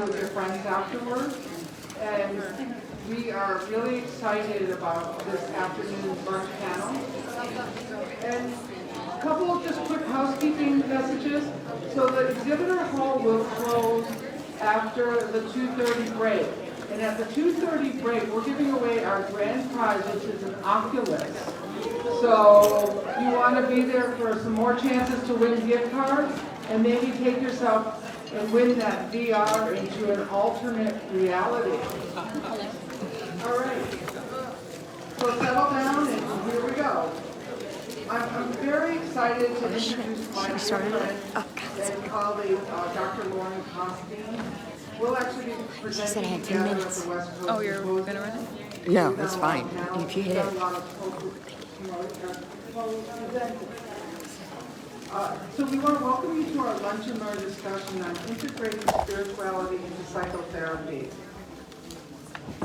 with your friends afterwards. And we are really excited about this afternoon's lunch panel. And a couple of just quick housekeeping messages. So the exhibitor hall will close after the 2:30 break. And at the 2:30 break, we're giving away our grand prize, which is an Oculus. So you want to be there for some more chances to win gift cards and maybe take yourself and win that VR into an alternate reality. All right. So settle down and here we go. I'm very excited to introduce my friend and colleague, Dr. Lauren Costine. We'll actually be presenting together at the West Coast. Oh, you're going to run it? Yeah, that's fine. If you hit it. So we want to welcome you to our Lunch and Learn discussion on integrating spirituality into psychotherapy.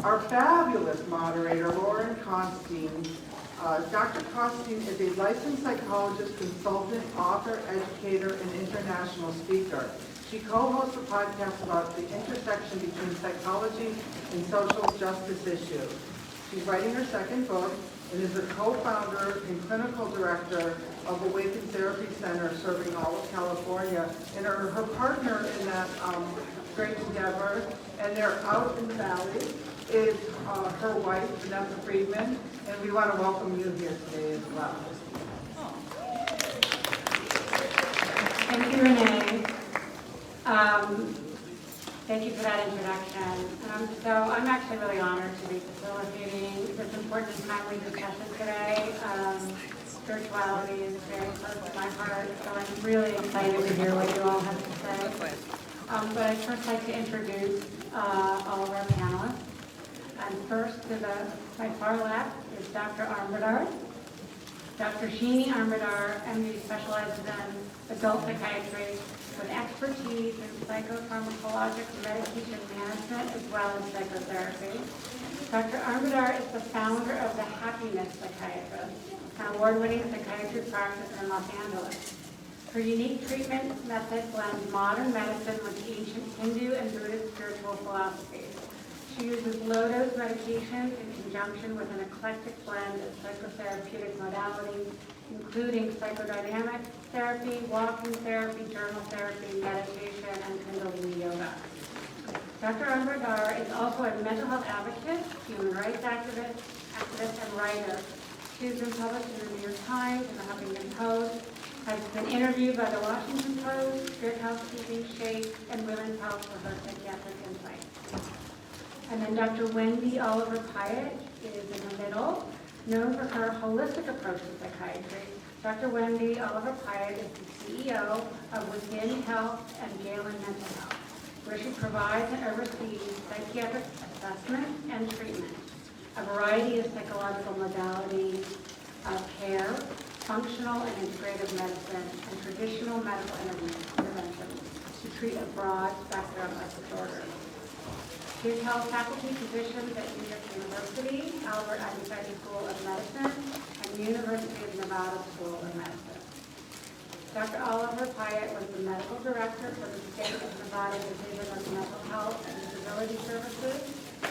Our fabulous moderator, Lauren Costine. Dr. Costine is a licensed psychologist, consultant, author, educator, and international speaker. She co-hosts a podcast about the intersection between psychology and social justice issues. She's writing her second book and is the co-founder and clinical director of Awaken Therapy Center serving all of California. And her partner in that great endeavor, and they're out in the valley, is her wife, Vanessa Friedman, and we want to welcome you here today as well. Thank you, Renee. Thank you for that introduction. So I'm actually really honored to be facilitating this important and timely discussion today. Spirituality is very close to my heart, so I'm really excited to hear what you all have to say. But I'd first like to introduce all of our panelists. And first, to my far left is Dr. Ambardar. Dr. Sheenie Ambardar, MD, specializes in adult psychiatry with expertise in psychopharmacologic medication management as well as psychotherapy. Dr. Ambardar is the founder of the Happiness Psychiatrist, an award-winning psychiatry practice in Los Angeles. Her unique treatment method blends modern medicine with ancient Hindu and Buddhist spiritual philosophies. She uses low-dose medications in conjunction with an eclectic blend of psychotherapeutic modalities, including psychodynamic therapy, walking therapy, journal therapy, meditation, and Kundalini yoga. Dr. Ambardar is also a mental health advocate, human rights activist, and writer. She's been published in the New York Times and the Huffington Post, has been interviewed by the Washington Post, Good Housekeeping, Shake, and Women's Health for her psychiatric insights. And then Dr. Wendy Oliver-Pyatt is in the middle, known for her holistic approach to psychiatry. Dr. Wendy Oliver-Pyatt is the CEO of Within Health and Galen Mental Health, where she provides and oversees psychiatric assessment and treatment, a variety of psychological modalities of care, functional and integrative medicine, and traditional medical intervention to treat a broad spectrum of disorders. She has held faculty positions at New York University, Albert Einstein School of Medicine, and University of Nevada School of Medicine. Dr. Oliver-Pyatt was the medical director for the state of Nevada Division of Mental Health and Disability Services,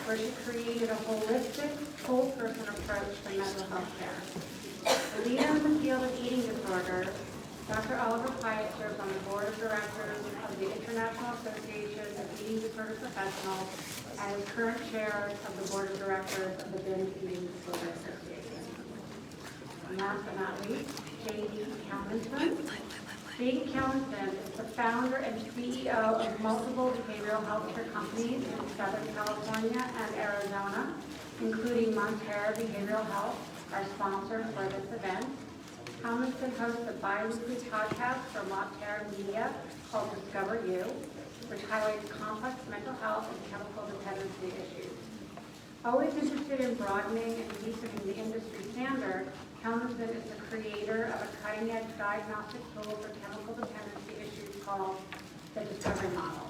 where she created a holistic, whole-person approach to mental health care. A leader in the field of eating disorders, Dr. Oliver-Pyatt serves on the board of directors of the International Association of Eating Disorder Professionals and is current chair of the board of directors of the Binge Eating Disorder Association. And last but not least, J.D. Kalmenson. J.D. Kalmenson is the founder and CEO of multiple behavioral healthcare companies in Southern California and Arizona, including Montare Behavioral Health, our sponsor for this event. Kalmenson hosts a bi-weekly podcast for Montare Media called Discover You, which highlights complex mental health and chemical dependency issues. Always interested in broadening and deepening the industry standard, Kalmenson is the creator of a cutting-edge diagnostic tool for chemical dependency issues called the Discovery Model.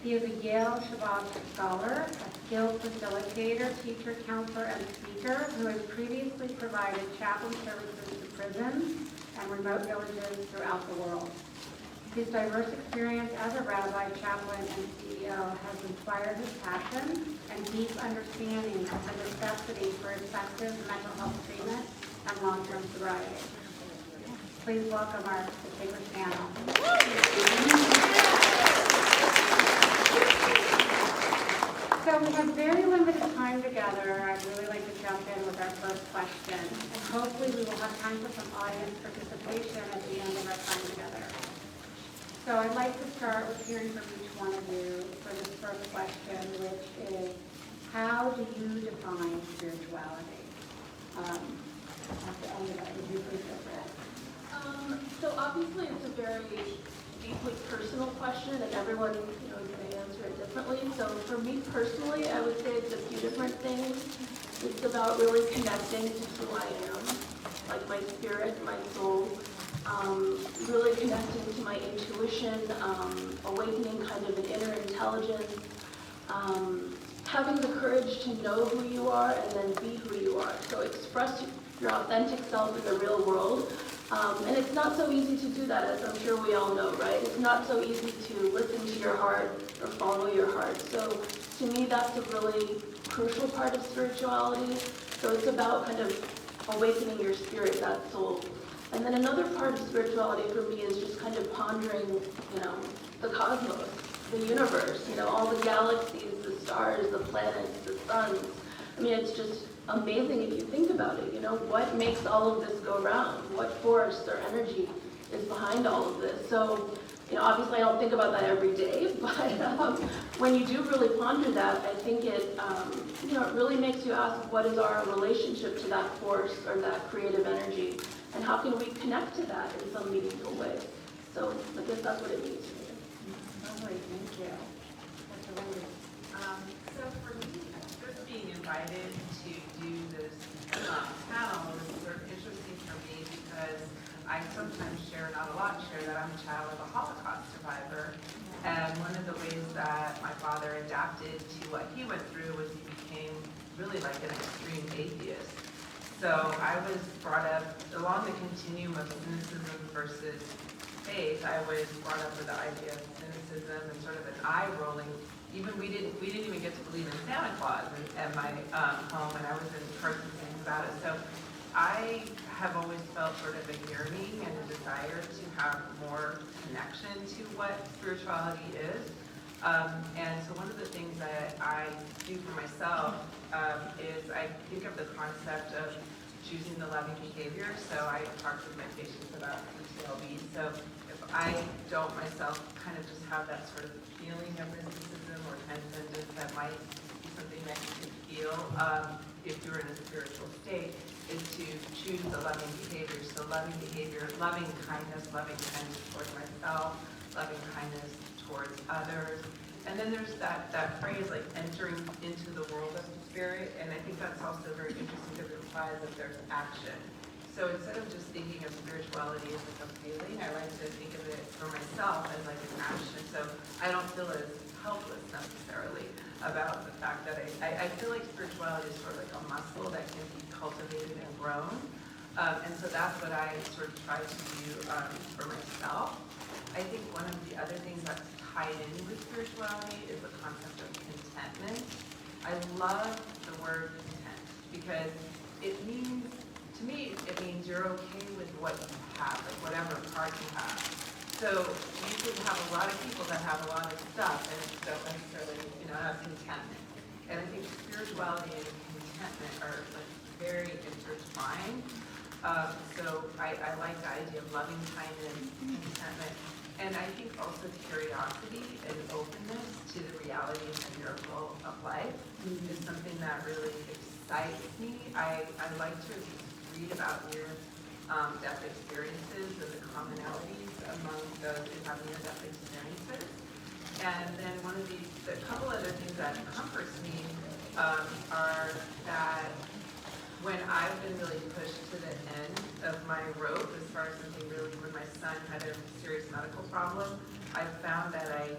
He is a Yale Shabbat scholar, a skilled facilitator, teacher, counselor, and speaker who has previously provided chaplain services to prisons and remote villages throughout the world. His diverse experience as a rabbi, chaplain, and CEO has inspired his passion and deep understanding of the necessity for effective mental health treatment and long-term sobriety. Please welcome our distinguished panel. So we have very limited time together. I'd really like to jump in with our first question. And hopefully we will have time for some audience participation at the end of our time together. So I'd like to start with hearing from each one of you for this first question, which is, how do you define spirituality? Dr. Oliver, would you please go first? So obviously it's a very deeply personal question, and everyone may answer it differently. So for me personally, I would say it's a few different things. It's about really connecting to who I am, like my spirit, my soul. Really connecting to my intuition, awakening kind of an inner intelligence, having the courage to know who you are and then be who you are. So express your authentic self in the real world. And it's not so easy to do that, as I'm sure we all know, right? It's not so easy to listen to your heart or follow your heart. So to me, that's a really crucial part of spirituality. So it's about kind of awakening your spirit, that soul. And then another part of spirituality for me is just kind of pondering, the cosmos, the universe, all the galaxies, the stars, the planets, the suns. I mean, it's just amazing if you think about it, what makes all of this go round? What force or energy is behind all of this? So, obviously I don't think about that every day, but when you do really ponder that, I think it, it really makes you ask, what is our relationship to that force or that creative energy? And how can we connect to that in some meaningful way? So I guess that's what it means to me. Lovely, thank you. Dr. Wendy. So for me, just being invited to do this panel was sort of interesting for me because I sometimes share, not a lot, share that I'm a child of a Holocaust survivor. And one of the ways that my father adapted to what he went through was he became really like an extreme atheist. So I was brought up along the continuum of cynicism versus faith. I was brought up with the idea of cynicism and sort of an eye rolling. Even we didn't even get to believe in Santa Claus at my home, and I was in person things about it. So I have always felt sort of a yearning and a desire to have more connection to what spirituality is. And so one of the things that I do for myself is I think of the concept of choosing the loving behavior. So I talk with my patients about PTLD. So if I don't myself kind of just have that sort of feeling of mysticism or transcendence, that might be something that you can feel if you're in a spiritual state, is to choose the loving behavior. So loving behavior, loving kindness towards myself, loving kindness towards others. And then there's that phrase like entering into the world of the spirit, and I think that's also very interesting because it implies that there's action. So instead of just thinking of spirituality as like a feeling, I like to think of it for myself as like an action. So I don't feel as helpless necessarily about the fact that I feel like spirituality is sort of like a muscle that can be cultivated and grown. And so that's what I sort of try to do for myself. I think one of the other things that's tied in with spirituality is the concept of contentment. I love the word content because it means, to me, it means you're okay with what you have, like whatever part you have. So you could have a lot of people that have a lot of stuff and don't necessarily, have contentment. And I think spirituality and contentment are like very intertwined. So I like the idea of loving kindness, contentment, and I think also curiosity and openness to the reality and the miracle of life is something that really excites me. I like to read about near-death experiences and the commonalities among those who have near-death experiences. And then a couple other things that comforts me are that when I've been really pushed to the end of my rope, as far as something really, when my son had a serious medical problem, I found that I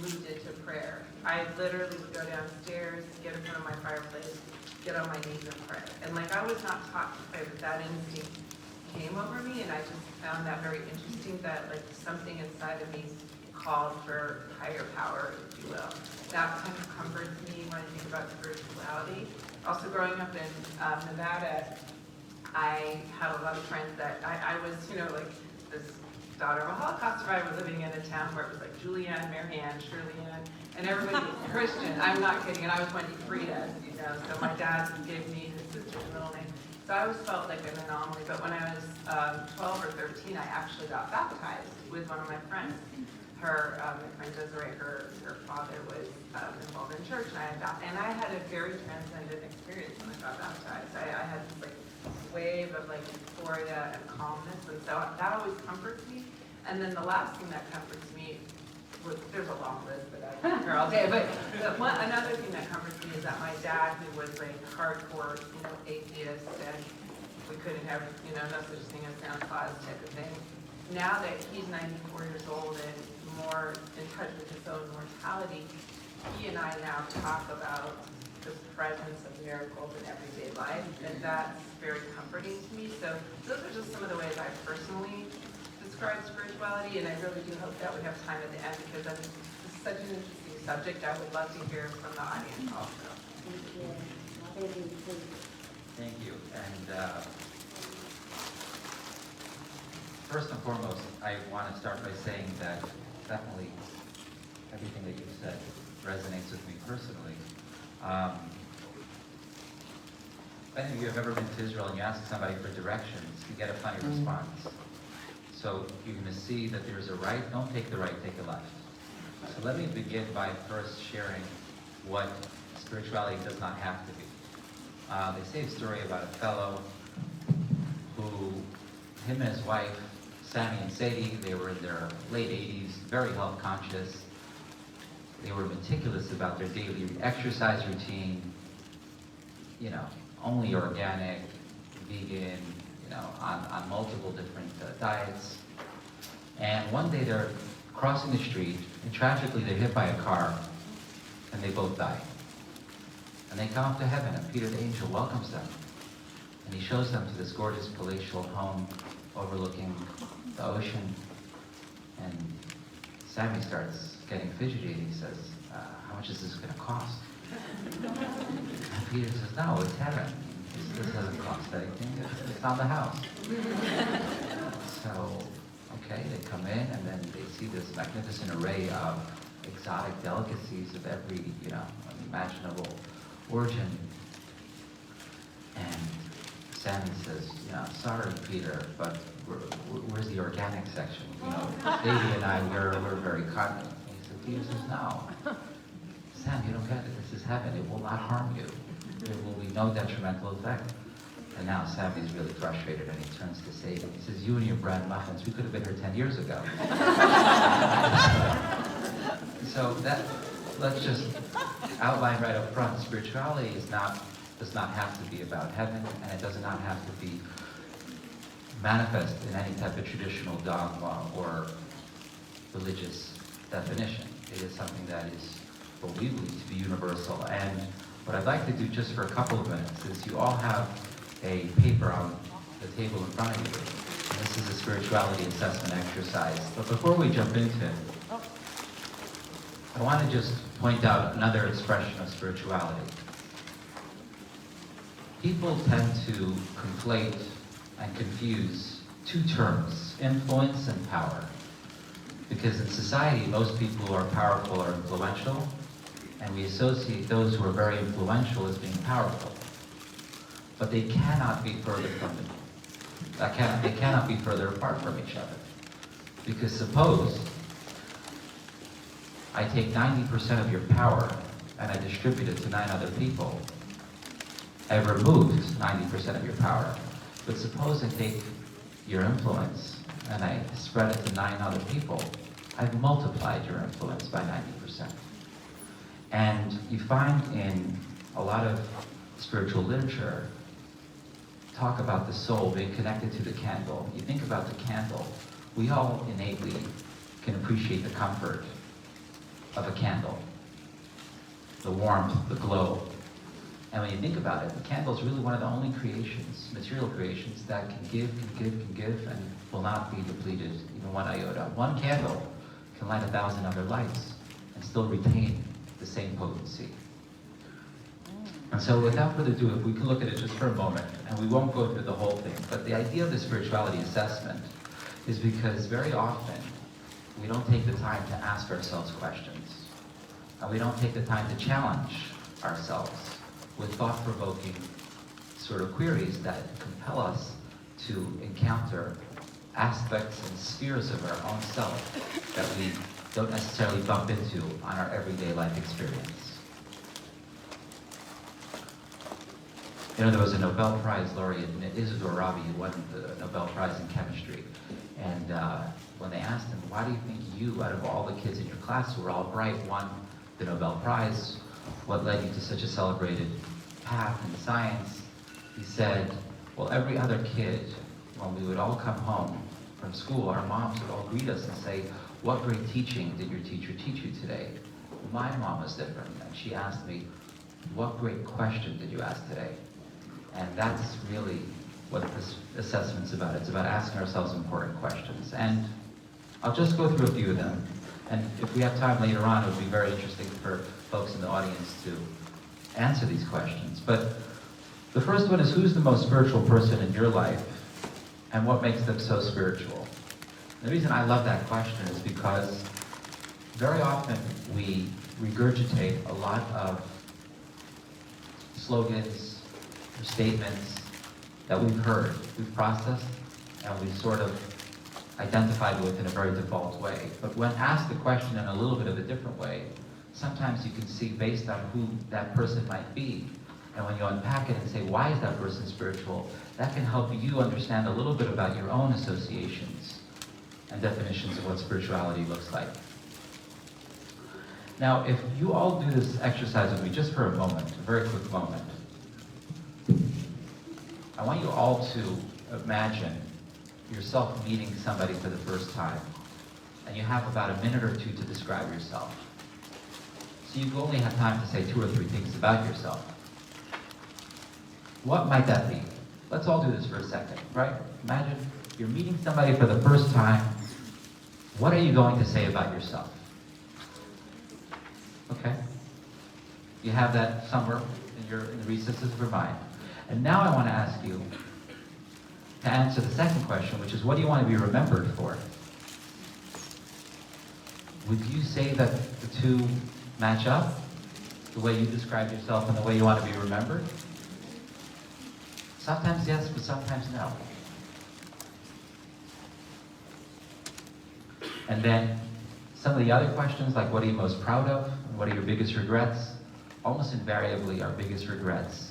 moved into prayer. I literally would go downstairs, get in front of my fireplace, get on my knees and pray. And I was not taught to pray, but that instinct came over me, and I just found that very interesting, that like something inside of me called for higher power, if you will. That kind of comforts me when I think about spirituality. Also, growing up in Nevada, I had a lot of friends that I was, like this daughter of a Holocaust survivor living in a town where it was like Julianne, Marianne, Shirley-Ann, and everybody was Christian. I'm not kidding, and I was Wendy Frida, so my dad gave me his sister's middle name. So I always felt like an anomaly, but when I was 12 or 13, I actually got baptized with one of my friends. Her, my friend Desiree, her father was involved in church, and I had a very transcendent experience when I got baptized. I had this like wave of like euphoria and calmness, and so that always comforts me. And then the last thing that comforts me was, there's a long list that I've been here all day, but another thing that comforts me is that my dad, who was like hardcore, atheist, and we couldn't have, no such thing as Santa Claus type of thing. Now that he's 94 years old and more in touch with his own mortality, he and I now talk about this presence of miracles in everyday life, and that's very comforting to me. So those are just some of the ways I personally describe spirituality, and I really do hope that we have time at the end, because this is such an interesting subject. I would love to hear from the audience also. Thank you. And first and foremost, I want to start by saying that definitely everything that you've said resonates with me personally. If any of you have ever been to Israel and you ask somebody for directions, you get a funny response. So you're going to see that there's a right. Don't take the right, take the left. So let me begin by first sharing what spirituality does not have to be. They say a story about a fellow who, him and his wife, Sammy and Sadie, they were in their late 80s, very health conscious. They were meticulous about their daily exercise routine, only organic, vegan, on multiple different diets. And one day they're crossing the street, and tragically they're hit by a car, and they both die. And they come up to heaven, and Peter the angel welcomes them. And he shows them to this gorgeous palatial home overlooking the ocean. And Sammy starts getting fidgety, and he says, how much is this going to cost? And Peter says, no, it's heaven. This doesn't cost anything. It's on the house. So, okay, they come in, and then they see this magnificent array of exotic delicacies of every, imaginable origin. And Sammy says, sorry, Peter, but where's the organic section? Davey and I, we're very confident. And Peter says, no. Sam, you don't get it. This is heaven. It will not harm you. There will be no detrimental effect. And now Sammy's really frustrated, and he turns to Sadie. He says, you and your bread and muffins, we could have been here 10 years ago. So let's just outline right up front. Spirituality does not have to be about heaven, and it does not have to be manifest in any type of traditional dogma or religious definition. It is something that is what we believe to be universal. And what I'd like to do just for a couple of minutes is you all have a paper on the table in front of you. And this is a spirituality assessment exercise. But before we jump into it, I want to just point out another expression of spirituality. People tend to conflate and confuse two terms, influence and power. Because in society, most people who are powerful are influential, and we associate those who are very influential as being powerful. But they cannot be further from it. They cannot be further apart from each other. Because suppose I take 90% of your power and I distribute it to 9 other people. I've removed 90% of your power. But suppose I take your influence and I spread it to 9 other people. I've multiplied your influence by 90%. And you find in a lot of spiritual literature, talk about the soul being connected to the candle. You think about the candle, we all innately can appreciate the comfort of a candle, the warmth, the glow. And when you think about it, the candle is really one of the only creations, material creations, that can give, and will not be depleted even one iota. One candle can light 1,000 other lights and still retain the same potency. And so without further ado, if we can look at it just for a moment, and we won't go through the whole thing, but the idea of the spirituality assessment is because very often we don't take the time to ask ourselves questions. And we don't take the time to challenge ourselves with thought-provoking sort of queries that compel us to encounter aspects and spheres of our own self that we don't necessarily bump into on our everyday life experience. You know, there was a Nobel Prize laureate, Isidore Rabi, who won the Nobel Prize in chemistry. And when they asked him, why do you think you, out of all the kids in your class who were all bright, won the Nobel Prize? What led you to such a celebrated path in science? He said, well, every other kid, when we would all come home from school, our moms would all greet us and say, what great teaching did your teacher teach you today? My mom was different, and she asked me, what great question did you ask today? And that's really what this assessment's about. It's about asking ourselves important questions. And I'll just go through a few of them. And if we have time later on, it would be very interesting for folks in the audience to answer these questions. But the first one is, who's the most spiritual person in your life, and what makes them so spiritual? The reason I love that question is because very often we regurgitate a lot of slogans or statements that we've heard, we've processed, and we've sort of identified with in a very default way. But when asked the question in a little bit of a different way, sometimes you can see based on who that person might be. And when you unpack it and say, why is that person spiritual? That can help you understand a little bit about your own associations and definitions of what spirituality looks like. Now, if you all do this exercise with me just for a moment, a very quick moment, I want you all to imagine yourself meeting somebody for the first time, and you have about a minute or two to describe yourself. So you only have time to say 2 or 3 things about yourself. What might that be? Let's all do this for a second, right? Imagine you're meeting somebody for the first time. What are you going to say about yourself? Okay? You have that somewhere in the recesses of your mind. And now I want to ask you to answer the second question, which is, what do you want to be remembered for? Would you say that the two match up? The way you describe yourself and the way you want to be remembered? Sometimes yes, but sometimes no. And then some of the other questions, like what are you most proud of? And what are your biggest regrets? Almost invariably, our biggest regrets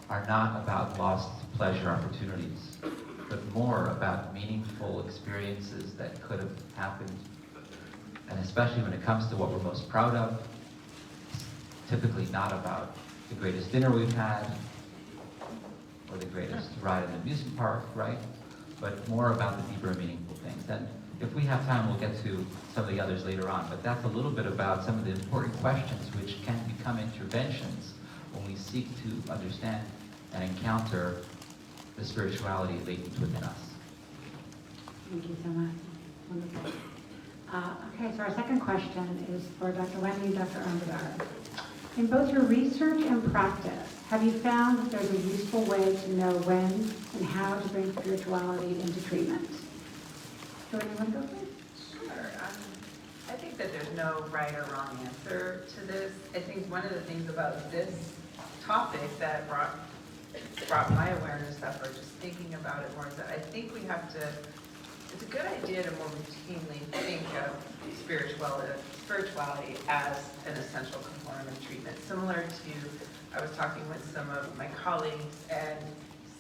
are not about lost pleasure opportunities, but more about meaningful experiences that could have happened. And especially when it comes to what we're most proud of, typically not about the greatest dinner we've had, or the greatest ride in the amusement park, right? But more about the deeper, meaningful things. And if we have time, we'll get to some of the others later on. But that's a little bit about some of the important questions which can become interventions when we seek to understand and encounter the spirituality latent within us. Thank you so much. Wonderful. Okay, so our second question is for Dr. Wendy and Dr. Ambardar. In both your research and practice, have you found that there's a useful way to know when and how to bring spirituality into treatment? Jordan, you want to go first? Sure. I think that there's no right or wrong answer to this. I think one of the things about this topic that brought my awareness up, or just thinking about it more, is that I think we have to, it's a good idea to more routinely think of spirituality as an essential component of treatment. Similar to, I was talking with some of my colleagues and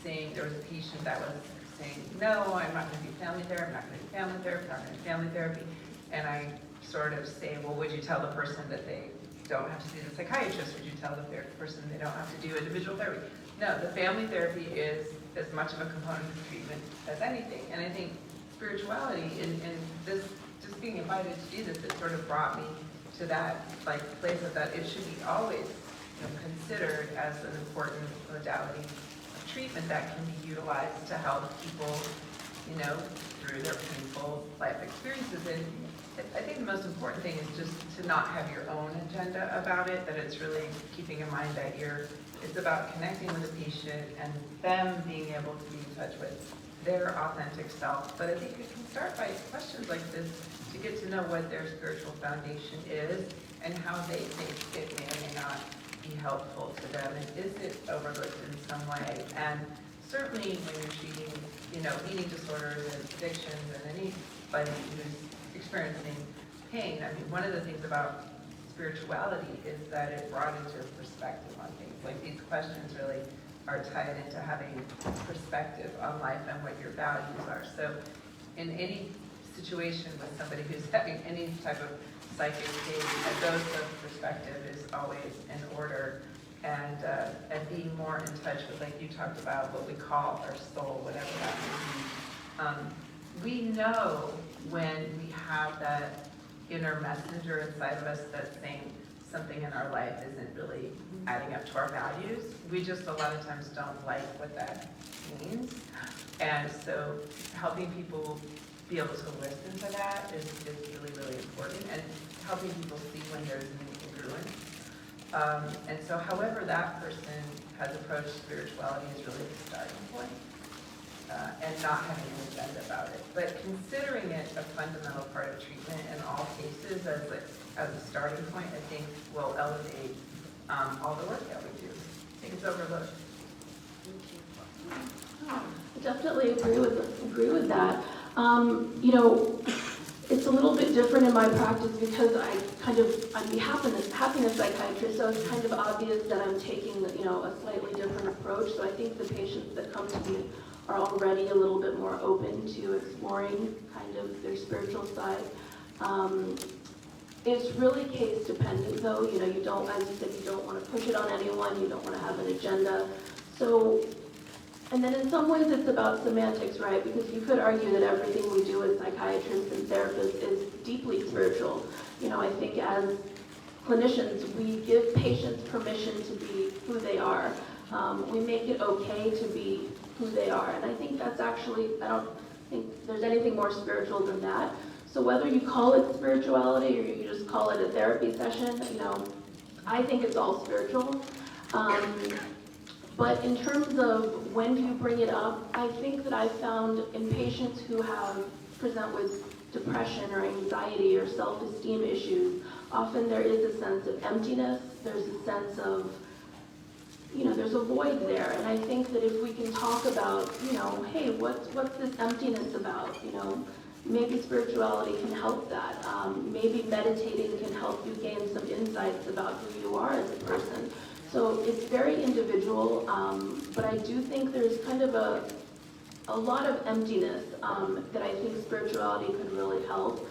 saying, there was a patient that was saying, no, I'm not going to do family therapy, I'm not going to do family therapy, I'm not going to do family therapy. And I sort of say, well, would you tell the person that they don't have to see the psychiatrist? Would you tell the person they don't have to do individual therapy? No, the family therapy is as much of a component of treatment as anything. And I think spirituality and this, just being invited to do this, it sort of brought me to that place of that it should be always considered as an important modality of treatment that can be utilized to help people, through their painful life experiences. And I think the most important thing is just to not have your own agenda about it, that it's really keeping in mind that it's about connecting with the patient and them being able to be in touch with their authentic self. But I think it can start by questions like this to get to know what their spiritual foundation is and how they think it may or may not be helpful to them. And is it overlooked in some way? And certainly when you're treating, eating disorders and addictions and anybody who's experiencing pain, I mean, one of the things about spirituality is that it broadens your perspective on things. Like these questions really are tied into having perspective on life and what your values are. So in any situation with somebody who's having any type of psychic state, a dose of perspective is always in order, and being more in touch with, like you talked about, what we call our soul, whatever that may be. We know when we have that inner messenger inside of us that's saying something in our life isn't really adding up to our values. We just a lot of times don't like what that means. And so helping people be able to listen to that is really, really important, and helping people see when there's an incongruence. And so however that person has approached spirituality is really the starting point, and not having an agenda about it. But considering it a fundamental part of treatment in all cases as a starting point, I think will elevate all the work that we do. I think it's overlooked. I definitely agree with that. It's a little bit different in my practice because I'm the happiness psychiatrist, so it's kind of obvious that I'm taking a slightly different approach. So I think the patients that come to me are already a little bit more open to exploring kind of their spiritual side. It's really case dependent though, you don't, as you said, you don't want to push it on anyone, you don't want to have an agenda. So, and then in some ways it's about semantics, right? Because you could argue that everything we do as psychiatrists and therapists is deeply spiritual. I think as clinicians, we give patients permission to be who they are. We make it okay to be who they are. And I think that's actually, I don't think there's anything more spiritual than that. So whether you call it spirituality or you just call it a therapy session, I think it's all spiritual. But in terms of when do you bring it up, I think that I've found in patients who present with depression or anxiety or self-esteem issues, often there is a sense of emptiness, there's a sense of, there's a void there. And I think that if we can talk about, hey, what's this emptiness about? Maybe spirituality can help that. Maybe meditating can help you gain some insights about who you are as a person. So it's very individual, but I do think there's kind of a lot of emptiness that I think spirituality could really help.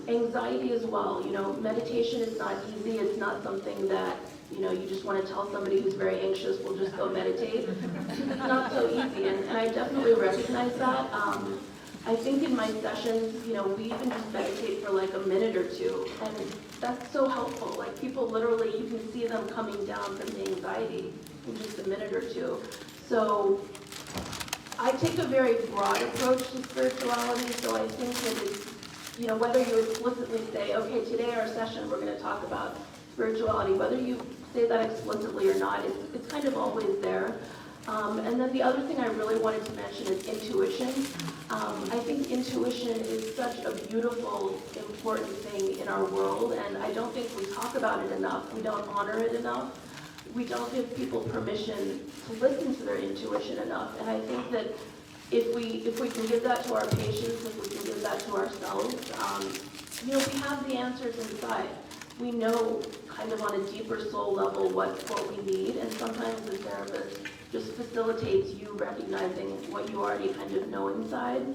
Anxiety as well. Meditation is not easy. It's not something that you just want to tell somebody who's very anxious, we'll just go meditate. It's not so easy, and I definitely recognize that. I think in my sessions, we even just meditate for like a minute or two, and that's so helpful. Like people literally, you can see them coming down from the anxiety in just a minute or two. So I take a very broad approach to spirituality, so I think that it's, whether you explicitly say, okay, today our session we're going to talk about spirituality, whether you say that explicitly or not, it's kind of always there. And then the other thing I really wanted to mention is intuition. I think intuition is such a beautiful, important thing in our world, and I don't think we talk about it enough. We don't honor it enough. We don't give people permission to listen to their intuition enough. And I think that if we can give that to our patients, if we can give that to ourselves, we have the answers inside. We know kind of on a deeper soul level what we need, and sometimes the therapist just facilitates you recognizing what you already kind of know inside.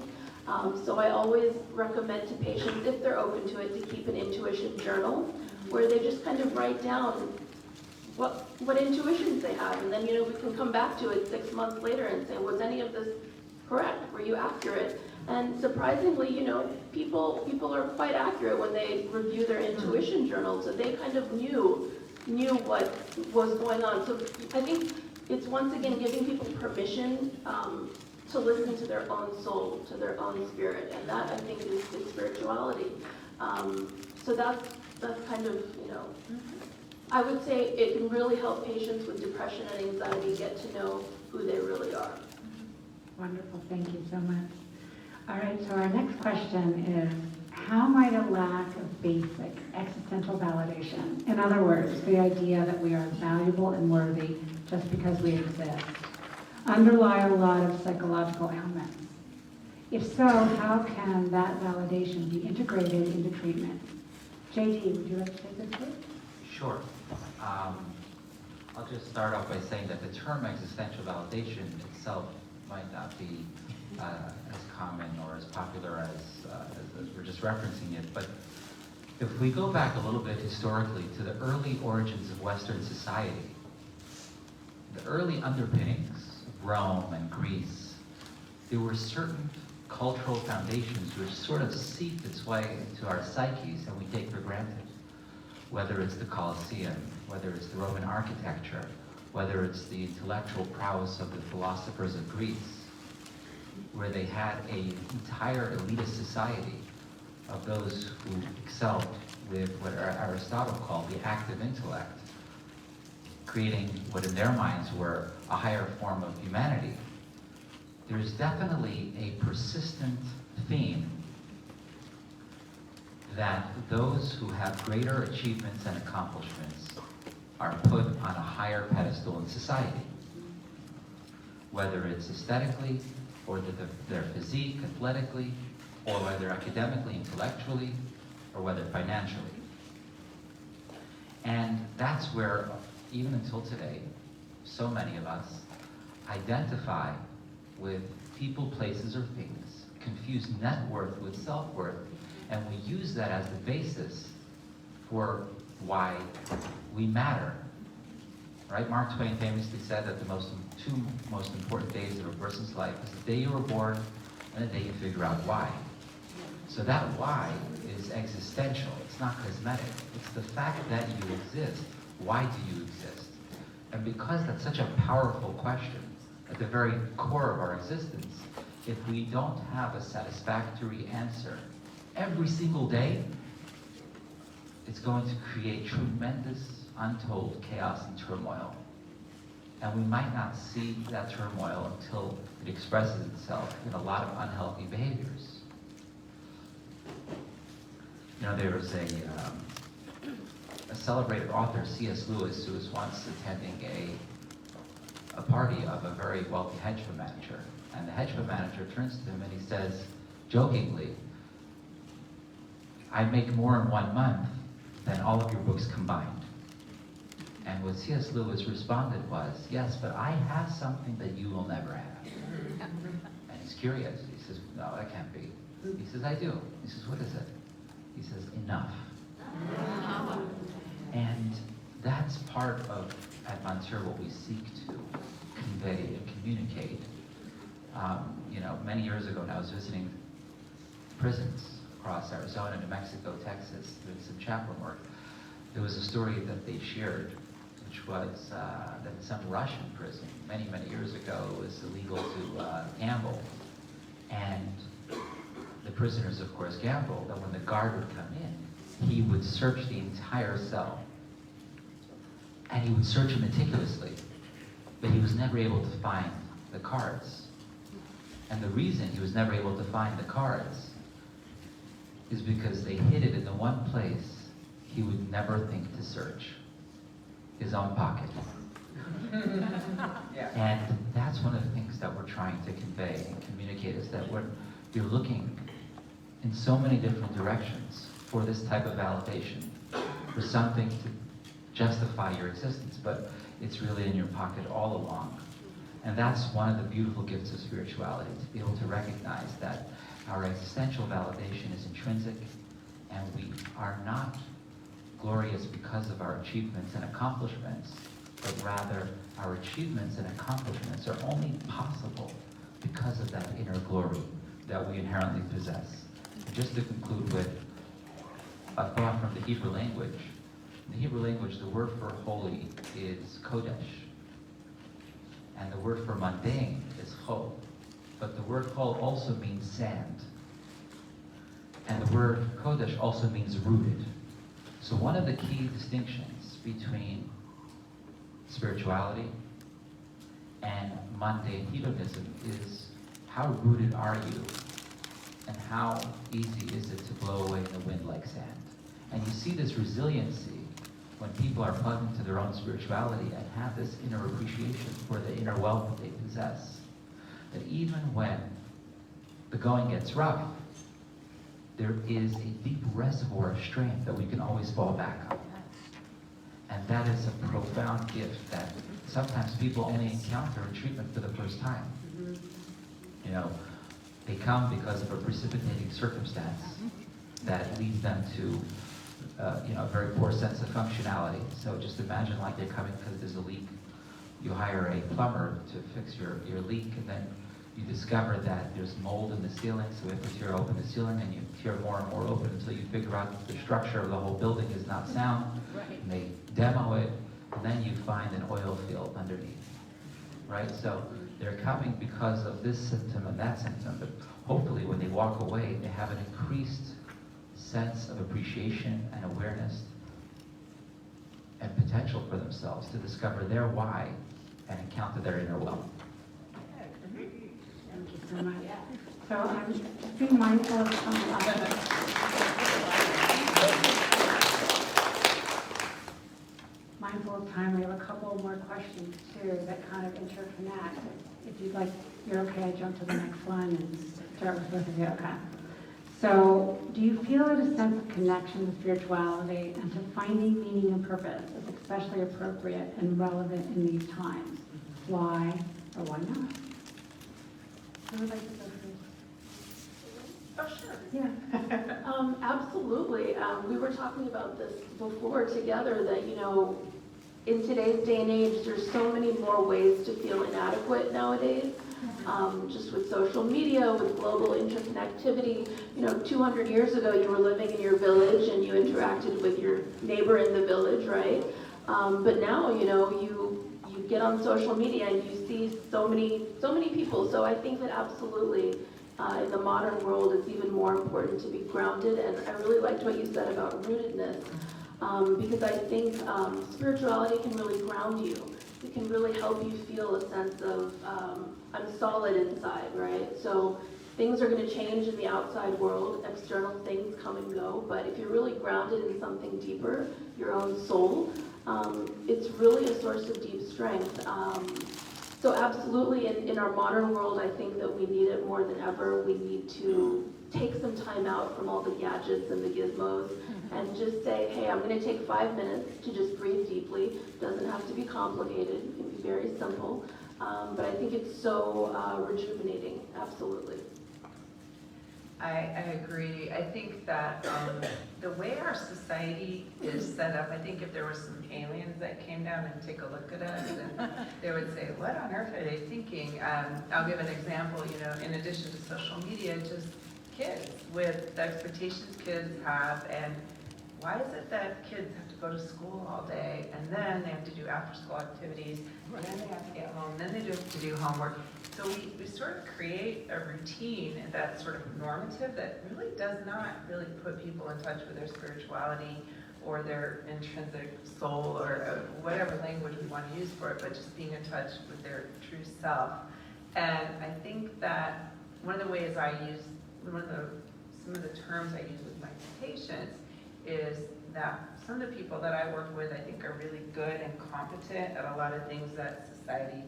So I always recommend to patients, if they're open to it, to keep an intuition journal where they just kind of write down what intuitions they have, and then we can come back to it 6 months later and say, was any of this correct? Were you accurate? And surprisingly, people are quite accurate when they review their intuition journal, so they kind of knew knew what was going on. So I think it's once again giving people permission to listen to their own soul, to their own spirit, and that I think is spirituality. So that's kind of, I would say it can really help patients with depression and anxiety get to know who they really are. Wonderful, thank you so much. All right, so our next question is, how might a lack of basic existential validation, in other words, the idea that we are valuable and worthy just because we exist, underlie a lot of psychological ailments? If so, how can that validation be integrated into treatment? JD, would you like to take this, please? Sure. I'll just start off by saying that the term existential validation itself might not be as common or as popular as we're just referencing it, but if we go back a little bit historically to the early origins of Western society, the early underpinnings of Rome and Greece, there were certain cultural foundations which sort of seeped its way into our psyches and we take for granted. Whether it's the Colosseum, whether it's the Roman architecture, whether it's the intellectual prowess of the philosophers of Greece, where they had an entire elitist society of those who excelled with what Aristotle called the active intellect, creating what in their minds were a higher form of humanity. There's definitely a persistent theme that those who have greater achievements and accomplishments are put on a higher pedestal in society, whether it's aesthetically, or their physique, athletically, or whether academically, intellectually, or whether financially. And that's where, even until today, so many of us identify with people, places, or things, confuse net worth with self-worth, and we use that as the basis for why we matter. Right? Mark Twain famously said that the two most important days of a person's life is the day you were born and the day you figure out why. So that why is existential. It's not cosmetic. It's the fact that you exist. Why do you exist? And because that's such a powerful question at the very core of our existence, if we don't have a satisfactory answer every single day, it's going to create tremendous untold chaos and turmoil. And we might not see that turmoil until it expresses itself in a lot of unhealthy behaviors. There was a celebrated author, C.S. Lewis, who was once attending a party of a very wealthy hedge fund manager. And the hedge fund manager turns to him and he says, jokingly, "I make more in 1 month than all of your books combined." And what C.S. Lewis responded was, "Yes, but I have something that you will never have." And he's curious. He says, "No, that can't be." He says, "I do." He says, "What is it?" He says, "Enough." And that's part of, at Montare, what we seek to convey and communicate. Many years ago, when I was visiting prisons across Arizona, New Mexico, Texas, doing some chaplain work, there was a story that they shared, which was that in some Russian prison, many, many years ago, it was illegal to gamble. And the prisoners, of course, gambled, and when the guard would come in, he would search the entire cell. And he would search it meticulously, but he was never able to find the cards. And the reason he was never able to find the cards is because they hid it in the one place he would never think to search, his own pocket. And that's one of the things that we're trying to convey and communicate, is that you're looking in so many different directions for this type of validation, for something to justify your existence, but it's really in your pocket all along. And that's one of the beautiful gifts of spirituality, to be able to recognize that our existential validation is intrinsic, and we are not glorious because of our achievements and accomplishments, but rather our achievements and accomplishments are only possible because of that inner glory that we inherently possess. And just to conclude with a thought from the Hebrew language, In the Hebrew language, the word for holy is kodesh. And the word for mundane is chol. But the word chol also means sand. And the word kodesh also means rooted. So one of the key distinctions between spirituality and mundane hedonism is how rooted are you and how easy is it to blow away in the wind like sand. And you see this resiliency when people are plugged into their own spirituality and have this inner appreciation for the inner wealth that they possess. That even when the going gets rough, there is a deep reservoir of strength that we can always fall back on. And that is a profound gift that sometimes people only encounter in treatment for the first time. You know, they come because of a precipitating circumstance that leads them to a very poor sense of functionality. So just imagine like they're coming because there's a leak. You hire a plumber to fix your leak, and then you discover that there's mold in the ceiling, so we have to tear open the ceiling, and you tear more and more open until you figure out that the structure of the whole building is not sound. And they demo it, and then you find an oil field underneath, right? So they're coming because of this symptom and that symptom, but hopefully when they walk away, they have an increased sense of appreciation and awareness and potential for themselves to discover their why and encounter their inner wealth. Thank you so much. So I'm just being mindful of time. We have a couple more questions too that kind of interconnect. If you'd like, you're okay, I jump to the next one and start with both of you, okay? So, do you feel that a sense of connection with spirituality and to finding meaning and purpose is especially appropriate and relevant in these times? Why or why not? Who would like to go first? Oh, sure. Yeah. Absolutely. We were talking about this before together that, you know, in today's day and age, there's so many more ways to feel inadequate nowadays. Just with social media, with global interconnectivity. You know, 200 years ago, you were living in your village and you interacted with your neighbor in the village, right? But now, you know, you get on social media and you see so many people. So I think that absolutely, in the modern world, it's even more important to be grounded. And I really liked what you said about rootedness, because I think spirituality can really ground you. It can really help you feel a sense of, I'm solid inside, right? So things are going to change in the outside world, external things come and go, but if you're really grounded in something deeper, your own soul, it's really a source of deep strength. So absolutely, in our modern world, I think that we need it more than ever. We need to take some time out from all the gadgets and the gizmos and just say, hey, I'm going to take 5 minutes to just breathe deeply. It doesn't have to be complicated. It can be very simple. But I think it's so rejuvenating, absolutely. I agree. I think that the way our society is set up, I think if there were some aliens that came down and take a look at us, and they would say, what on earth are they thinking? I'll give an example, you know, in addition to social media, just kids with the expectations kids have, and why is it that kids have to go to school all day, and then they have to do after-school activities, and then they have to get home, and then they have to do homework. So we sort of create a routine that's sort of normative that really does not really put people in touch with their spirituality or their intrinsic soul or whatever language we want to use for it, but just being in touch with their true self. And I think that one of the ways I use, some of the terms I use with my patients is that some of the people that I work with I think are really good and competent at a lot of things that society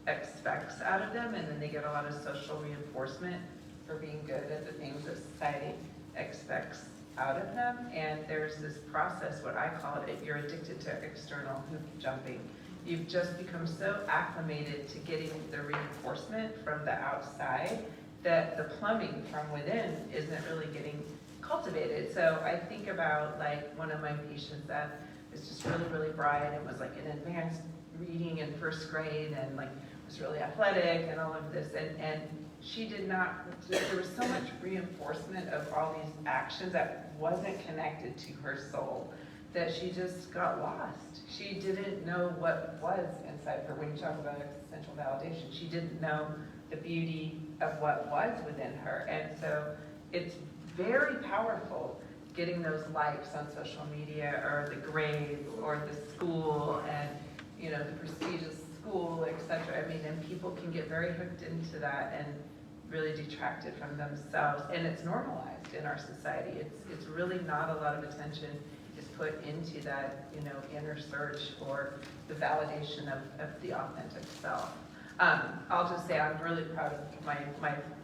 expects out of them, and then they get a lot of social reinforcement for being good at the things that society expects out of them. And there's this process, what I call it, you're addicted to external hoop jumping. You've just become so acclimated to getting the reinforcement from the outside that the plumbing from within isn't really getting cultivated. So I think about like one of my patients that is just really, really bright and was like in advanced reading in first grade and like was really athletic and all of this, and she did not, there was so much reinforcement of all these actions that wasn't connected to her soul, that she just got lost. She didn't know what was inside her. When you talk about existential validation, she didn't know the beauty of what was within her. And so it's very powerful getting those likes on social media, or the grades, or the school, and the prestigious school, etc. I mean, and people can get very hooked into that and really detracted from themselves. And it's normalized in our society. It's really not a lot of attention is put into that, inner search for the validation of the authentic self. I'll just say I'm really proud of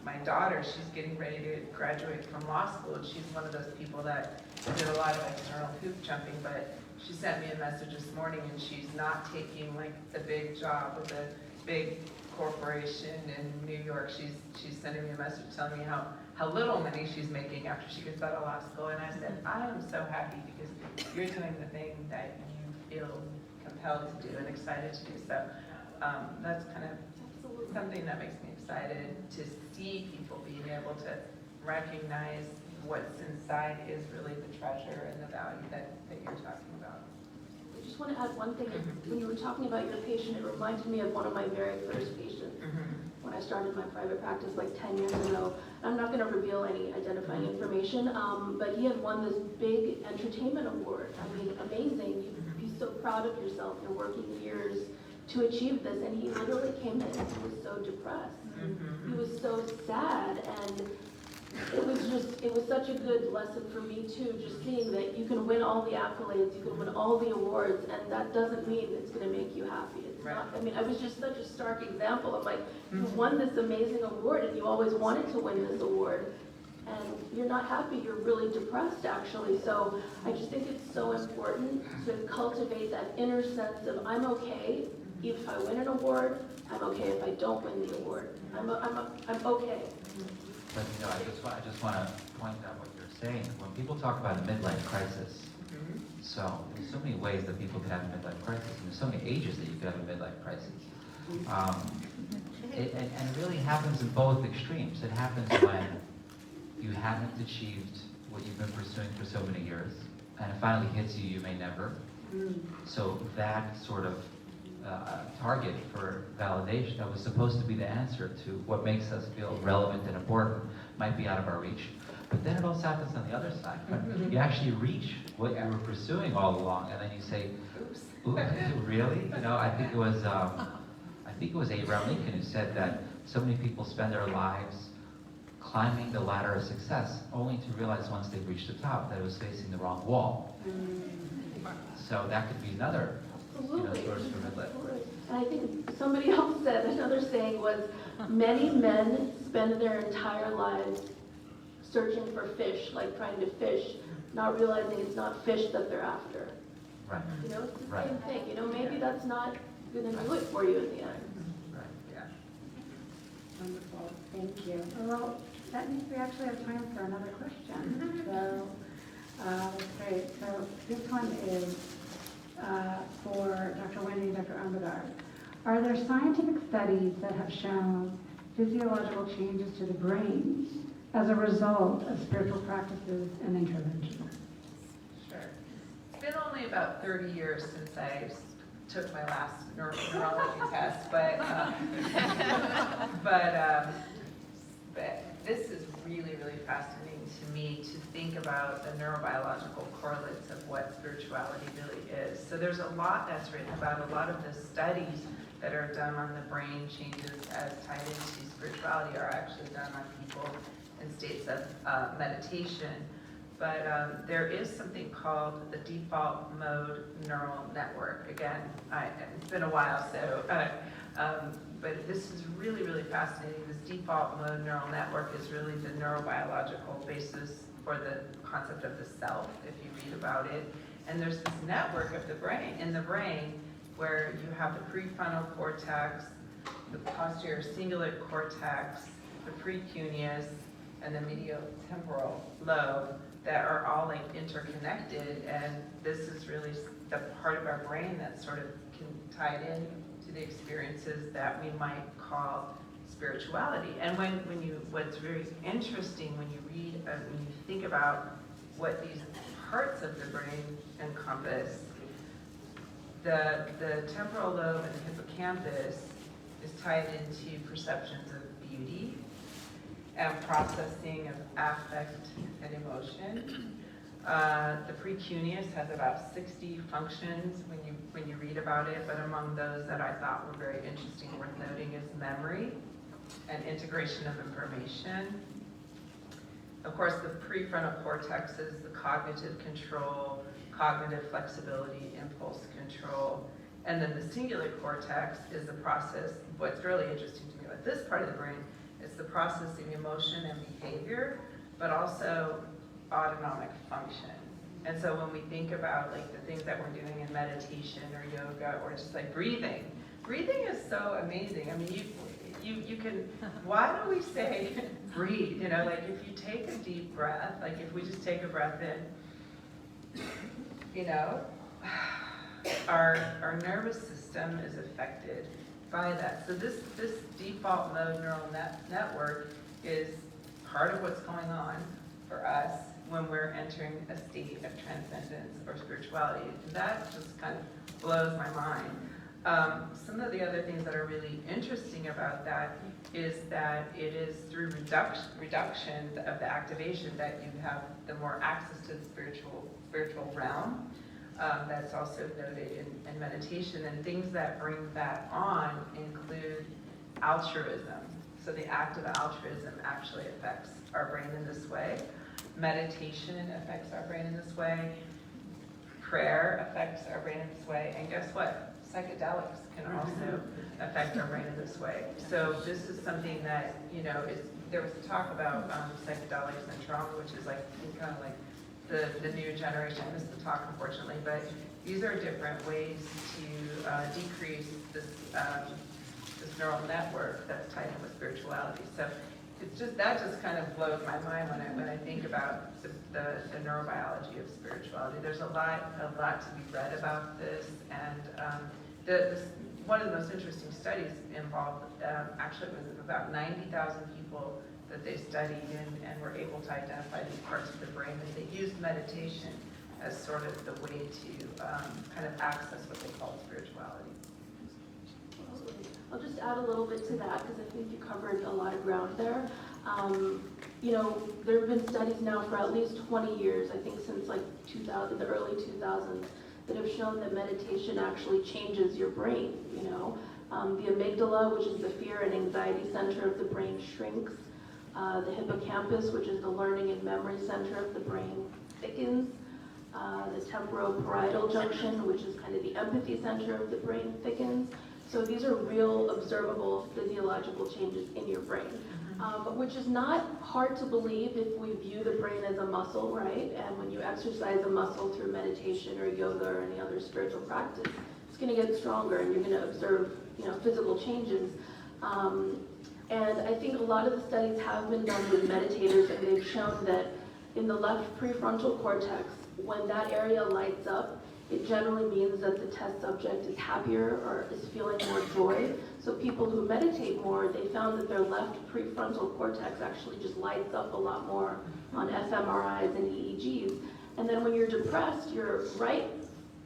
my daughter. She's getting ready to graduate from law school, and she's one of those people that did a lot of external hoop jumping, but she sent me a message this morning, and she's not taking like the big job with a big corporation in New York. She's sending me a message telling me how little money she's making after she gets out of law school, and I said, I am so happy because you're doing the thing that you feel compelled to do and excited to do. So that's kind of something that makes me excited, to see people being able to recognize what's inside is really the treasure and the value that you're talking about. I just want to add one thing. When you were talking about your patient, it reminded me of one of my very first patients. When I started my private practice like 10 years ago. I'm not going to reveal any identifying information, but he had won this big entertainment award. I mean, amazing. You'd be so proud of yourself. You're working years to achieve this, and he literally came in and he was so depressed. He was so sad, and it was such a good lesson for me too, just seeing that you can win all the accolades, you can win all the awards, and that doesn't mean it's going to make you happy. It's not. I mean, I was just such a stark example of like, you won this amazing award and you always wanted to win this award, and you're not happy, you're really depressed actually. So I just think it's so important to cultivate that inner sense of I'm okay if I win an award, I'm okay if I don't win the award. I'm okay. But I just want to point out what you're saying. When people talk about a midlife crisis, so there's so many ways that people can have a midlife crisis, and there's so many ages that you could have a midlife crisis. And it really happens in both extremes. It happens when you haven't achieved what you've been pursuing for so many years, and it finally hits you, you may never. So that sort of target for validation that was supposed to be the answer to what makes us feel relevant and important might be out of our reach. But then it also happens on the other side. Right? You actually reach what you were pursuing all along, and then you say, "Oops, really?" I think it was Abraham Lincoln who said that so many people spend their lives climbing the ladder of success, only to realize once they've reached the top that it was facing the wrong wall. So that could be another source for midlife. And I think somebody else said, another saying was, many men spend their entire lives searching for fish, like trying to fish, not realizing it's not fish that they're after. Right. It's the same thing. Maybe that's not going to do it for you in the end. Right. Yeah. Wonderful, thank you. Well, that means we actually have time for another question. So, that's great. So this one is for Dr. Wendy and Dr. Ambardar. Are there scientific studies that have shown physiological changes to the brain as a result of spiritual practices and interventions? Sure. It's been only about 30 years since I took my last neurology test, but this is really, really fascinating to me to think about the neurobiological correlates of what spirituality really is. So there's a lot that's written about. A lot of the studies that are done on the brain changes as tied into spirituality are actually done on people in states of meditation. But there is something called the default mode neural network. Again, it's been a while, so, but this is really, really fascinating. This default mode neural network is really the neurobiological basis for the concept of the self, if you read about it. And there's this network of the brain, in the brain, where you have the prefrontal cortex, the posterior cingulate cortex, the precuneus, and the medial temporal lobe that are all like interconnected, and this is really the part of our brain that sort of can tie it in to the experiences that we might call spirituality. And what's very interesting when you read, when you think about what these parts of the brain encompass. The temporal lobe and hippocampus is tied into perceptions of beauty and processing of affect and emotion. The precuneus has about 60 functions when you read about it, but among those that I thought were very interesting and worth noting is memory and integration of information. Of course, the prefrontal cortex is the cognitive control, cognitive flexibility, impulse control, and then the cingulate cortex is the process. What's really interesting to me about this part of the brain is the processing emotion and behavior, but also autonomic function. And so when we think about like the things that we're doing in meditation or yoga or just like breathing is so amazing. I mean, you can, why do we say breathe? You know, like if you take a deep breath, like if we just take a breath in, you know, our nervous system is affected by that. So this default mode neural network is part of what's going on for us when we're entering a state of transcendence or spirituality. That just kind of blows my mind. Some of the other things that are really interesting about that is that it is through reduction of the activation that you have the more access to the spiritual realm. That's also noted in meditation, and things that bring that on include altruism. So the act of altruism actually affects our brain in this way. Meditation affects our brain in this way. Prayer affects our brain in this way. And guess what? Psychedelics can also affect our brain in this way. So this is something that, you know, there was talk about psychedelics and trauma, which is like kind of like the new generation. I missed the talk, unfortunately, but these are different ways to decrease this neural network that's tied in with spirituality. So it's just, that just kind of blows my mind when I think about the neurobiology of spirituality. There's a lot to be read about this, and one of the most interesting studies involved, actually it was about 90,000 people that they studied and were able to identify these parts of the brain, and they used meditation as sort of the way to kind of access what they call spirituality. I'll just add a little bit to that because I think you covered a lot of ground there. You know, there have been studies now for at least 20 years, I think since like the early 2000s, that have shown that meditation actually changes your brain, you know. The amygdala, which is the fear and anxiety center of the brain, shrinks. The hippocampus, which is the learning and memory center of the brain, thickens. The temporoparietal junction, which is kind of the empathy center of the brain, thickens. So these are real observable physiological changes in your brain, which is not hard to believe if we view the brain as a muscle, right? And when you exercise a muscle through meditation or yoga or any other spiritual practice, it's going to get stronger and you're going to observe, you know, physical changes. And I think a lot of the studies have been done with meditators, and they've shown that in the left prefrontal cortex, when that area lights up, it generally means that the test subject is happier or is feeling more joy. So people who meditate more, they found that their left prefrontal cortex actually just lights up a lot more on fMRIs and EEGs. And then when you're depressed, your right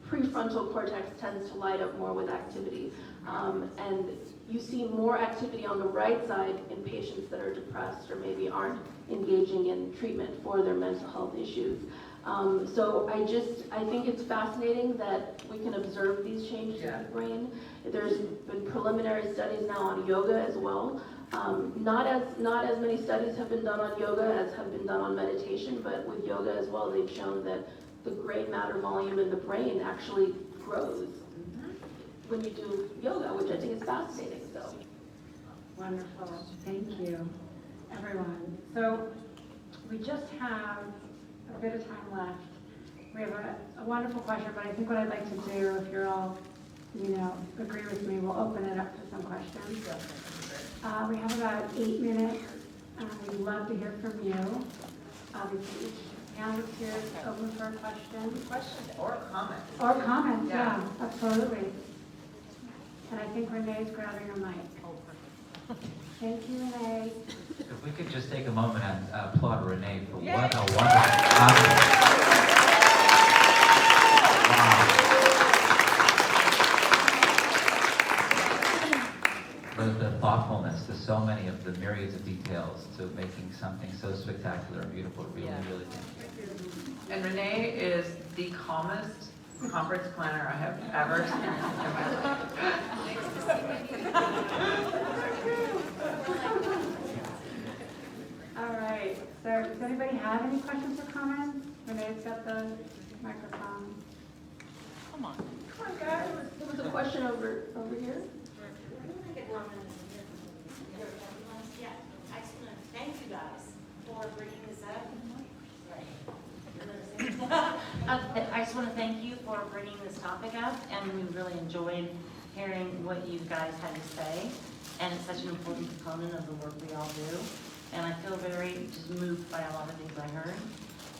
prefrontal cortex tends to light up more with activity. And you see more activity on the right side in patients that are depressed or maybe aren't engaging in treatment for their mental health issues. So I think it's fascinating that we can observe these changes in the brain. There's been preliminary studies now on yoga as well. Not as many studies have been done on yoga as have been done on meditation, but with yoga as well, they've shown that the gray matter volume in the brain actually grows when you do yoga, which I think is fascinating. So Wonderful. Thank you, everyone. So we just have a bit of time left. We have a wonderful question, but I think what I'd like to do, if you're all, you know, agree with me, we'll open it up to some questions. We have about 8 minutes. We'd love to hear from you. Obviously, each panelist here is open for a question. Questions or comments? Or comments, yeah, absolutely. And I think Renee's grabbing her mic. Thank you, Renee. If we could just take a moment and applaud Renee for what a wonderful thoughtfulness to so many of the myriads of details to making something so spectacular and beautiful. Really, really thank you. And Renee is the calmest conference planner I have ever seen in my life. All right, so does anybody have any questions or comments? Renee's got the microphone. Come on, guys. There was a question over here. Yeah, I just want to thank you guys for bringing this up. I just want to thank you for bringing this topic up, and we really enjoyed hearing what you guys had to say. And it's such an important component of the work we all do. And I feel very just moved by a lot of things I heard.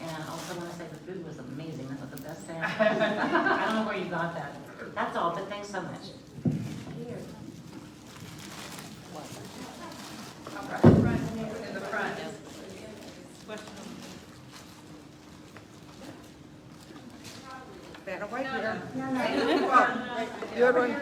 And I also want to say the food was amazing. That was the best thing. I don't know where you got that. That's all, but thanks so much. In the front. Better wait here. You're one.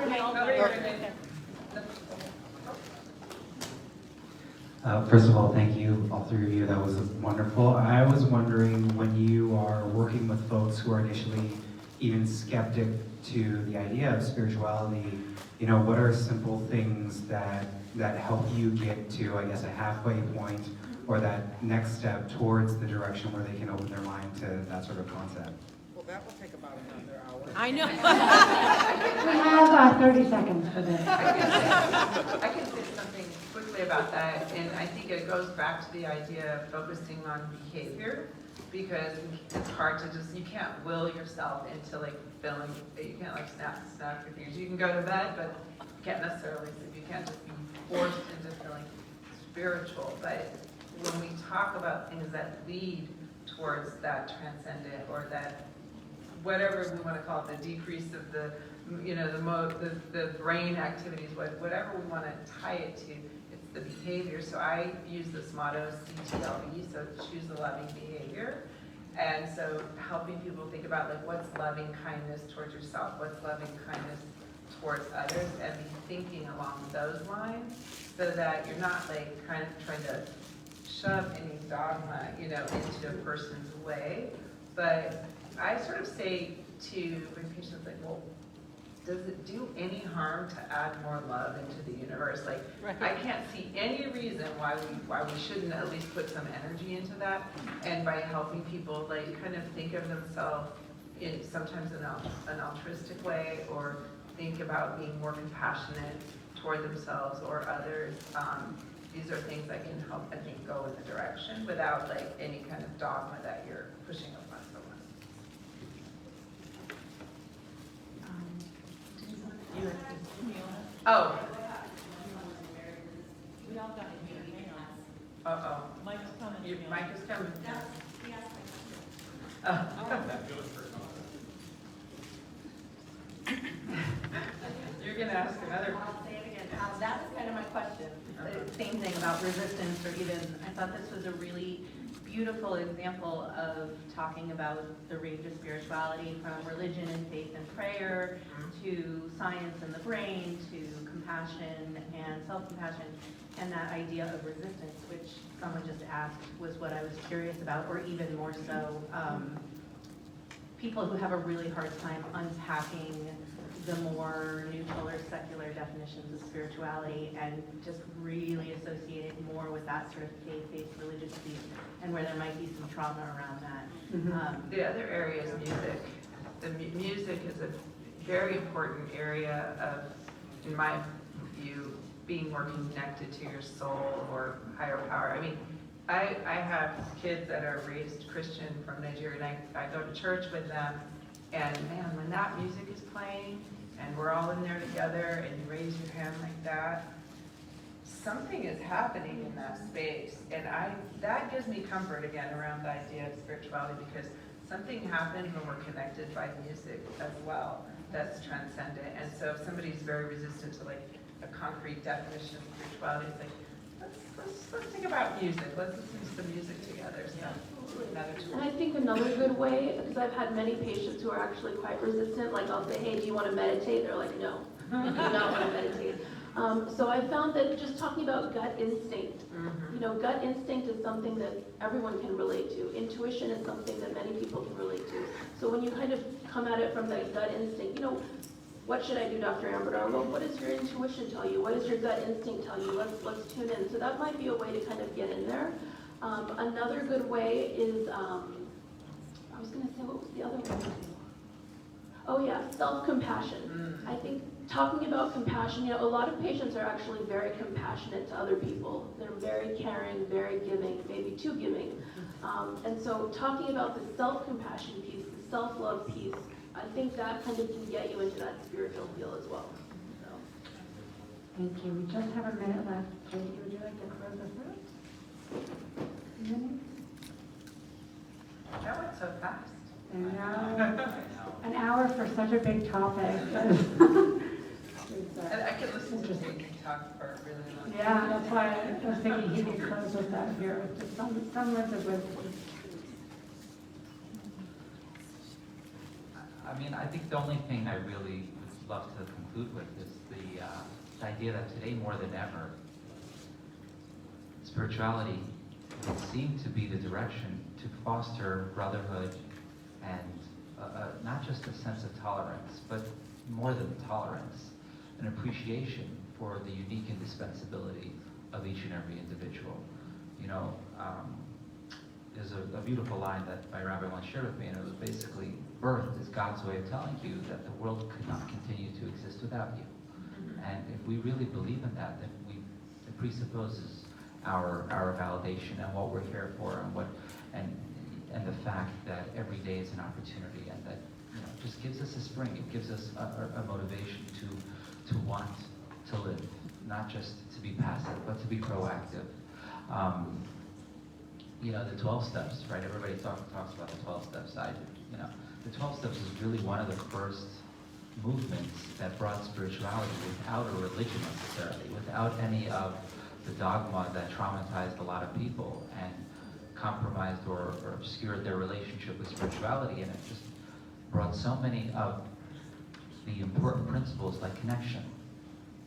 First of all, thank you, all three of you. That was wonderful. I was wondering, when you are working with folks who are initially even skeptic to the idea of spirituality, you know, what are simple things that help you get to, I guess, a halfway point or that next step towards the direction where they can open their mind to that sort of concept? Well, that will take about another hour. I know. We have 30 seconds for this. I can say something quickly about that, and I think it goes back to the idea of focusing on behavior, because it's hard to just, you can't will yourself into like feeling, you can't like snap your fingers. You can go to bed, but you can't necessarily sleep. You can't just be forced into feeling spiritual. But when we talk about things that lead towards that transcendent, or that whatever we want to call it, the decrease of the, you know, the brain activities, whatever we want to tie it to, it's the behavior. So I use this motto, CTLB, so choose the loving behavior. And so helping people think about like what's loving kindness towards yourself, what's loving kindness towards others, and be thinking along those lines, so that you're not like kind of trying to shove any dogma, you know, into a person's way. But I sort of say to my patients, like, well, does it do any harm to add more love into the universe? Like, right. I can't see any reason why we shouldn't at least put some energy into that. And by helping people like kind of think of themselves in sometimes an altruistic way, or think about being more compassionate toward themselves or others. These are things that can help, I think, go in the direction without like any kind of dogma that you're pushing upon someone. Oh. We all got it. Uh-oh. Mike is coming. Mike is coming. You're going to ask another. I'll say it again. That was kind of my question. The same thing about resistance, or even, I thought this was a really beautiful example of talking about the range of spirituality, from religion and faith and prayer, to science and the brain, to compassion and self-compassion, and that idea of resistance, which someone just asked, was what I was curious about, or even more so, people who have a really hard time unpacking the more neutral or secular definitions of spirituality, and just really associate it more with that sort of faith-based religious piece, and where there might be some trauma around that. The other area is music. The music is a very important area of, in my view, being more connected to your soul or higher power. I mean, I have kids that are raised Christian from Nigeria, and I go to church with them, and man, when that music is playing, and we're all in there together, and you raise your hand like that, something is happening in that space. And that gives me comfort again around the idea of spirituality, because something happens when we're connected by music as well that's transcendent. And so if somebody's very resistant to like a concrete definition of spirituality, it's like, let's think about music. Let's listen to some music together. So another tool. And I think another good way, because I've had many patients who are actually quite resistant, like I'll say, hey, do you want to meditate? They're like, no, I do not want to meditate. So I found that just talking about gut instinct, you know, gut instinct is something that everyone can relate to. Intuition is something that many people can relate to. So when you kind of come at it from that gut instinct, you know, what should I do, Dr. Ambardar? Well, what does your intuition tell you? What does your gut instinct tell you? Let's tune in. So that might be a way to kind of get in there. Another good way is, I was going to say, what was the other one? Oh yeah, self-compassion. I think talking about compassion, you know, a lot of patients are actually very compassionate to other people. They're very caring, very giving, maybe too giving. And so talking about the self-compassion piece, the self-love piece, I think that kind of can get you into that spiritual feel as well. So. Thank you. We just have a minute left. Katie, would you like to close us out? That went so fast. And now, an hour for such a big topic. And I could listen to Wendy talk for a really long time. Yeah, that's why I was thinking he could close us out here with just some words of wisdom. I mean, I think the only thing I really would love to conclude with is the idea that today more than ever, spirituality would seem to be the direction to foster brotherhood and not just a sense of tolerance, but more than tolerance, an appreciation for the unique indispensability of each and every individual. You know, there's a beautiful line that my rabbi once shared with me, and it was basically, birth is God's way of telling you that the world could not continue to exist without you. And if we really believe in that, then it presupposes our validation and what we're here for, and the fact that every day is an opportunity, and that, you know, just gives us a spring. It gives us a motivation to want to live, not just to be passive, but to be proactive. You know, the 12 steps, right? Everybody talks about the 12 steps. You know, the 12 steps is really one of the first movements that brought spirituality without a religion necessarily, without any of the dogma that traumatized a lot of people and compromised or obscured their relationship with spirituality, and it just brought so many of the important principles like connection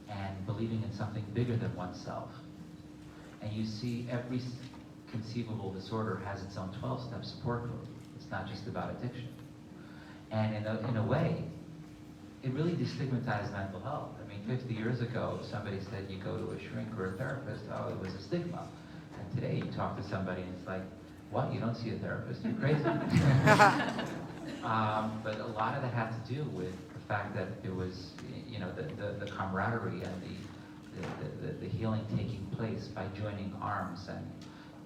and believing in something bigger than oneself. And you see every conceivable disorder has its own 12-step support group. It's not just about addiction. And in a way, it really destigmatized mental health. I mean, 50 years ago, somebody said you go to a shrink or a therapist, oh, it was a stigma. And today you talk to somebody and it's like, what, you don't see a therapist, you're crazy. But a lot of that had to do with the fact that it was, you know, the camaraderie and the healing taking place by joining arms, and,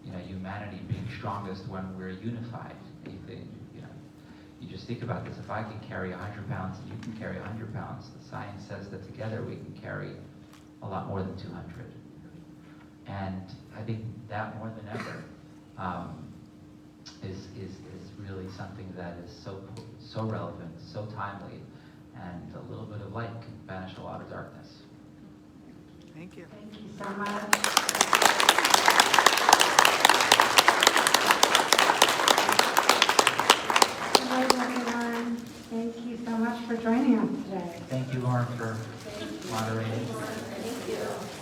you know, humanity being strongest when we're unified. You just think about this. If I can carry 100 pounds and you can carry 100 pounds, the science says that together we can carry a lot more than 200. And I think that more than ever is really something that is so relevant, so timely, and a little bit of light can banish a lot of darkness. Thank you. Thank you so much. Hi, everyone. Thank you so much for joining us today. Thank you, Lauren, for moderating. Thank you.